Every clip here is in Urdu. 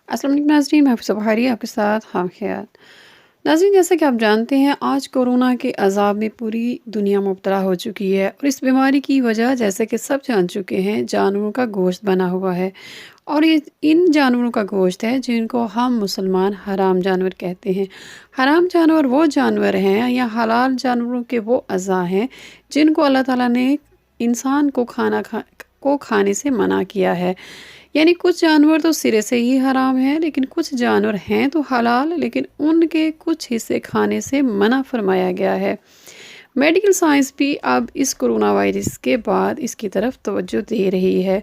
السلام علیکم ناظرین، میں حافظ بخاری آپ کے ساتھ خام خیال۔ ناظرین، جیسا کہ آپ جانتے ہیں آج کورونا کے عذاب میں پوری دنیا مبتلا ہو چکی ہے، اور اس بیماری کی وجہ جیسے کہ سب جان چکے ہیں جانوروں کا گوشت بنا ہوا ہے، اور یہ ان جانوروں کا گوشت ہے جن کو ہم مسلمان حرام جانور کہتے ہیں۔ حرام جانور وہ جانور ہیں یا حلال جانوروں کے وہ اعضاء ہیں جن کو اللہ تعالیٰ نے انسان کو کھانے سے منع کیا ہے۔ یعنی کچھ جانور تو سرے سے ہی حرام ہیں، لیکن کچھ جانور ہیں تو حلال، لیکن ان کے کچھ حصے کھانے سے منع فرمایا گیا ہے۔ میڈیکل سائنس بھی اب اس کرونا وائرس کے بعد اس کی طرف توجہ دے رہی ہے۔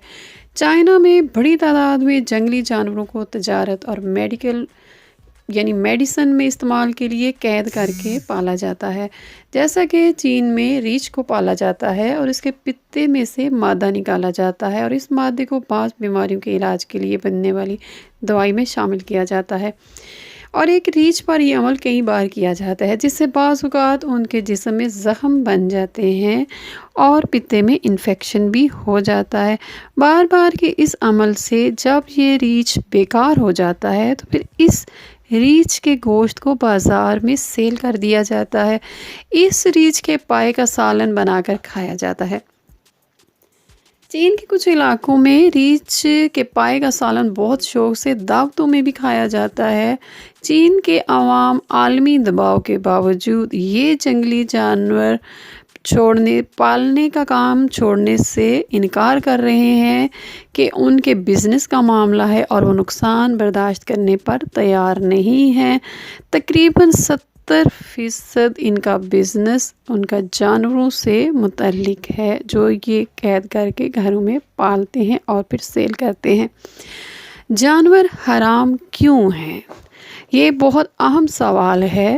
چائنا میں بڑی تعداد میں جنگلی جانوروں کو تجارت اور میڈیسن میں استعمال کے لیے قید کر کے پالا جاتا ہے، جیسا کہ چین میں ریچھ کو پالا جاتا ہے اور اس کے پتے میں سے مادہ نکالا جاتا ہے، اور اس مادے کو بعض بیماریوں کے علاج کے لیے بننے والی دوائی میں شامل کیا جاتا ہے، اور ایک ریچھ پر یہ عمل کئی بار کیا جاتا ہے، جس سے بعض اوقات ان کے جسم میں زخم بن جاتے ہیں اور پتے میں انفیکشن بھی ہو جاتا ہے۔ بار بار کے اس عمل سے جب یہ ریچھ بیکار ہو جاتا ہے تو پھر اس ریچھ کے گوشت کو بازار میں سیل کر دیا جاتا ہے۔ اس ریچھ کے پائے کا سالن بنا کر کھایا جاتا ہے۔ چین کے کچھ علاقوں میں ریچھ کے پائے کا سالن بہت شوق سے دعوتوں میں بھی کھایا جاتا ہے۔ چین کے عوام عالمی دباؤ کے باوجود یہ جنگلی جانور پالنے کا کام چھوڑنے سے انکار کر رہے ہیں کہ ان کے بزنس کا معاملہ ہے اور وہ نقصان برداشت کرنے پر تیار نہیں ہیں۔ تقریباً 70% ان کا بزنس ان کا جانوروں سے متعلق ہے جو یہ قید کر کے گھروں میں پالتے ہیں اور پھر سیل کرتے ہیں۔ جانور حرام کیوں ہیں؟ یہ بہت اہم سوال ہے۔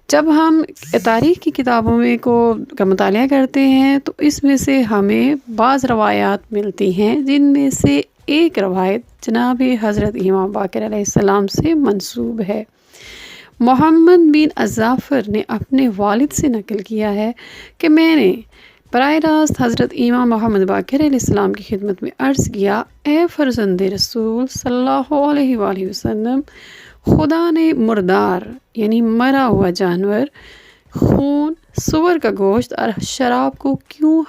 جب ہم تاریخ کی کتابوں کا مطالعہ کرتے ہیں تو اس میں سے ہمیں بعض روایات ملتی ہیں، جن میں سے ایک روایت جناب حضرت امام باقر علیہ السلام سے منسوب ہے۔ محمد بن اظفر نے اپنے والد سے نقل کیا ہے کہ میں نے براہ راست حضرت امام محمد باقر علیہ السلام کی خدمت میں عرض کیا، اے فرزند رسول صلی اللہ علیہ وآلہ وسلم، خدا نے مردار یعنی مرا ہوا جانور، خون، سور کا گوشت اور شراب کو کیوں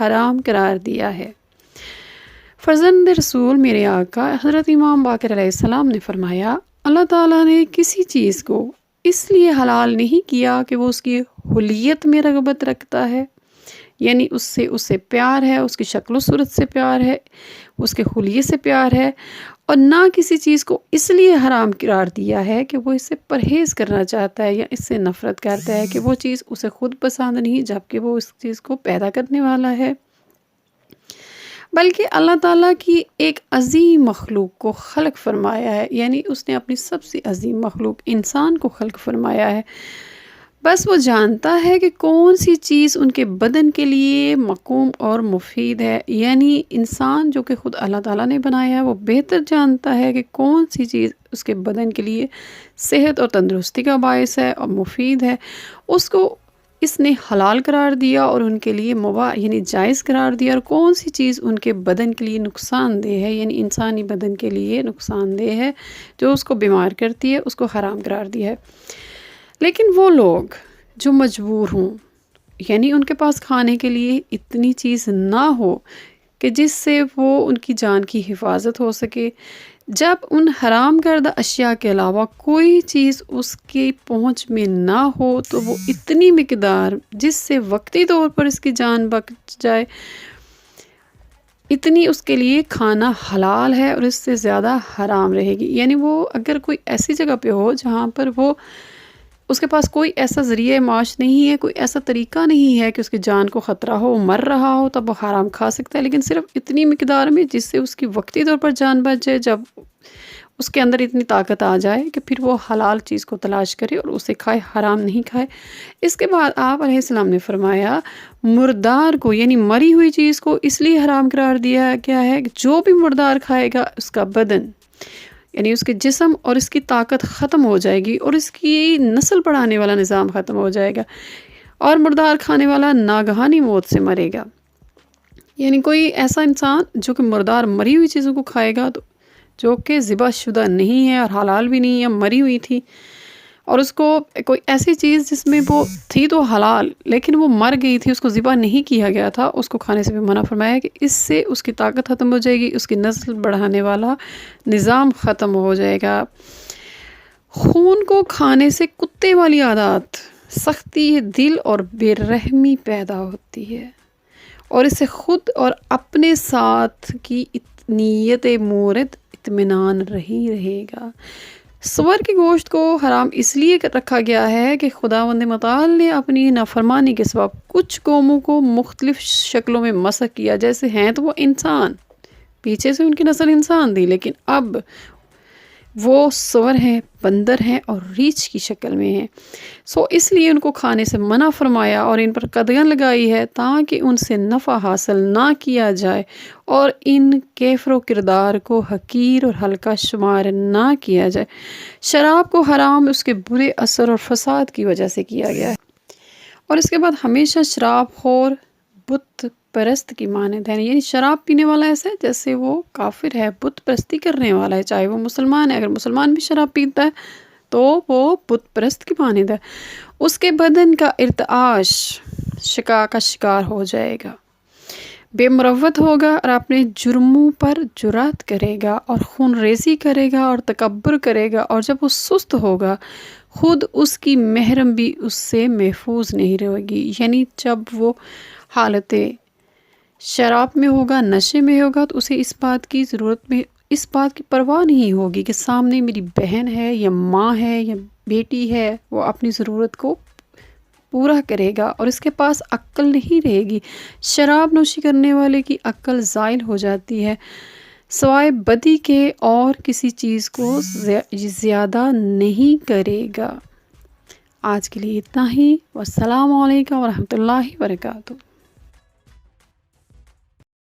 حرام قرار دیا ہے؟ فرزند رسول میرے آقا حضرت امام باقر علیہ السلام نے فرمایا، اللہ تعالیٰ نے کسی چیز کو اس لیے حلال نہیں کیا کہ وہ اس کی حلیت میں رغبت رکھتا ہے، یعنی اس سے پیار ہے، اس کی شکل و صورت سے پیار ہے، اس کے حلیے سے پیار ہے، اور نہ کسی چیز کو اس لیے حرام قرار دیا ہے کہ وہ اس سے پرہیز کرنا چاہتا ہے یا اس سے نفرت کرتا ہے کہ وہ چیز اسے خود پسند نہیں جبکہ وہ اس چیز کو پیدا کرنے والا ہے، بلکہ اللہ تعالیٰ کی ایک عظیم مخلوق کو خلق فرمایا ہے، یعنی اس نے اپنی سب سے عظیم مخلوق انسان کو خلق فرمایا ہے۔ بس وہ جانتا ہے کہ کون سی چیز ان کے بدن کے لیے مقوم اور مفید ہے، یعنی انسان جو کہ خود اللہ تعالیٰ نے بنایا ہے وہ بہتر جانتا ہے کہ کون سی چیز اس کے بدن کے لیے صحت اور تندرستی کا باعث ہے اور مفید ہے، اس کو اس نے حلال قرار دیا اور ان کے لیے مباح یعنی جائز قرار دیا، اور کون سی چیز ان کے بدن کے لیے نقصان دہ ہے یعنی انسانی بدن کے لیے نقصان دہ ہے جو اس کو بیمار کرتی ہے، اس کو حرام قرار دیا ہے۔ لیکن وہ لوگ جو مجبور ہوں، یعنی ان کے پاس کھانے کے لیے اتنی چیز نہ ہو کہ جس سے وہ ان کی جان کی حفاظت ہو سکے، جب ان حرام کردہ اشیاء کے علاوہ کوئی چیز اس کی پہنچ میں نہ ہو تو وہ اتنی مقدار جس سے وقتی طور پر اس کی جان بچ جائے اتنی اس کے لیے کھانا حلال ہے اور اس سے زیادہ حرام رہے گی۔ یعنی وہ اگر کوئی ایسی جگہ پہ ہو جہاں پر اس کے پاس کوئی ایسا ذریعہ معاش نہیں ہے، کوئی ایسا طریقہ نہیں ہے کہ اس کی جان کو خطرہ ہو، مر رہا ہو، تب وہ حرام کھا سکتا ہے، لیکن صرف اتنی مقدار میں جس سے اس کی وقتی طور پر جان بچ جائے، جب اس کے اندر اتنی طاقت آ جائے کہ پھر وہ حلال چیز کو تلاش کرے اور اسے کھائے، حرام نہیں کھائے۔ اس کے بعد آپ علیہ السلام نے فرمایا، مردار کو یعنی مری ہوئی چیز کو اس لیے حرام قرار دیا گیا ہے کہ جو بھی مردار کھائے گا اس کا بدن یعنی اس کے جسم اور اس کی طاقت ختم ہو جائے گی اور اس کی نسل بڑھانے والا نظام ختم ہو جائے گا، اور مردار کھانے والا ناگہانی موت سے مرے گا۔ یعنی کوئی ایسا انسان جو کہ مردار مری ہوئی چیزوں کو کھائے گا تو جو کہ ذبح شدہ نہیں ہے اور حلال بھی نہیں ہے، مری ہوئی تھی، اور اس کو کوئی ایسی چیز جس میں وہ تھی تو حلال لیکن وہ مر گئی تھی، اس کو ذبح نہیں کیا گیا تھا، اس کو کھانے سے بھی منع فرمایا ہے کہ اس سے اس کی طاقت ختم ہو جائے گی، اس کی نسل بڑھانے والا نظام ختم ہو جائے گا۔ خون کو کھانے سے کتے والی عادات، سختی دل اور بے رحمی پیدا ہوتی ہے، اور اسے خود اور اپنے ساتھ کی نیت مورد اطمینان رہے گا۔ سور کے گوشت کو حرام اس لیے رکھا گیا ہے کہ خداوند متعال نے اپنی نافرمانی کے سبب کچھ قوموں کو مختلف شکلوں میں مسخ کیا، جیسے ہیں تو وہ انسان، پیچھے سے ان کی نسل انسان تھی، لیکن اب وہ سور ہیں، بندر ہیں اور ریچھ کی شکل میں ہیں۔ اس لیے ان کو کھانے سے منع فرمایا اور ان پر قدغن لگائی ہے تاکہ ان سے نفع حاصل نہ کیا جائے اور ان کیفر و کردار کو حقیر اور ہلکا شمار نہ کیا جائے۔ شراب کو حرام اس کے برے اثر اور فساد کی وجہ سے کیا گیا ہے، اور اس کے بعد ہمیشہ شراب خور بت پرست کی مانند ہے، یعنی شراب پینے والا ایسا ہے جیسے وہ کافر ہے، بت پرستی کرنے والا ہے، چاہے وہ مسلمان ہے، اگر مسلمان بھی شراب پیتا ہے تو وہ بت پرست کی مانند ہے۔ اس کے بدن کا ارتعاش شکا کا شکار ہو جائے گا، بے مروت ہوگا اور اپنے جرموں پر جرات کرے گا اور خون ریزی کرے گا اور تکبر کرے گا، اور جب وہ سست ہوگا خود اس کی محرم بھی اس سے محفوظ نہیں رہے گی، یعنی جب وہ حالت شراب میں ہوگا، نشے میں ہوگا، تو اسے اس بات کی پرواہ نہیں ہوگی کہ سامنے میری بہن ہے یا ماں ہے یا بیٹی ہے، وہ اپنی ضرورت کو پورا کرے گا اور اس کے پاس عقل نہیں رہے گی۔ شراب نوشی کرنے والے کی عقل زائل ہو جاتی ہے، سوائے بدی کے اور کسی چیز کو زیادہ نہیں کرے گا۔ آج کے لیے اتنا ہی، والسلام علیکم ورحمۃ اللہ وبرکاتہ۔